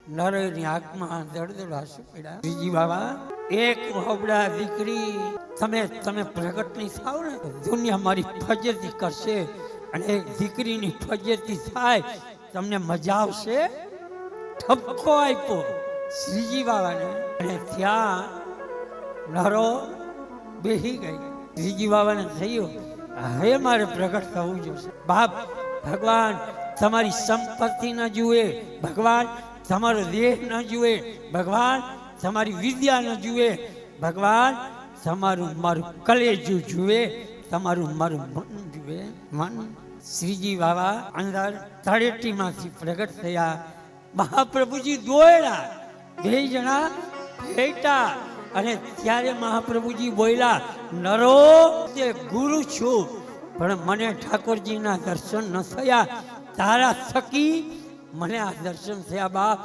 નરેની આંખમાં દળદળ આંસુ પડ્યા. શ્રીજી બાબા, એક હોબડા દીકરી તમે પ્રગટ નહીં થાવ ને દુનિયા મારી ફજેતી કરશે, અને એક દીકરીની ફજેતી થાય તમને મજા આવશે. ઠપકો આપ્યો શ્રીજી બાબાને, અને ત્યાં નરો બેહી ગઈ. શ્રીજી બાબાને થયું હવે મારે પ્રગટ થવું જોશે. બાપ, ભગવાન તમારી સંપત્તિ ન જુએ, ભગવાન તમારો દેહ ન જુએ, ભગવાન તમારી વિદ્યા ન જુએ, ભગવાન તમારું મારું કલેજું જુએ, તમારું મારું મન જુએ. મન. શ્રીજી બાબા અંદર તળેટીમાંથી પ્રગટ થયા. મહાપ્રભુજી દોડ્યા, બે જણા ભેટા, અને ત્યારે મહાપ્રભુજી બોલ્યા, નરો તે ગુરુ છું, પણ મને ઠાકોરજીના દર્શન ન થયા, તારા થકી મને આ દર્શન થયા. બાપ,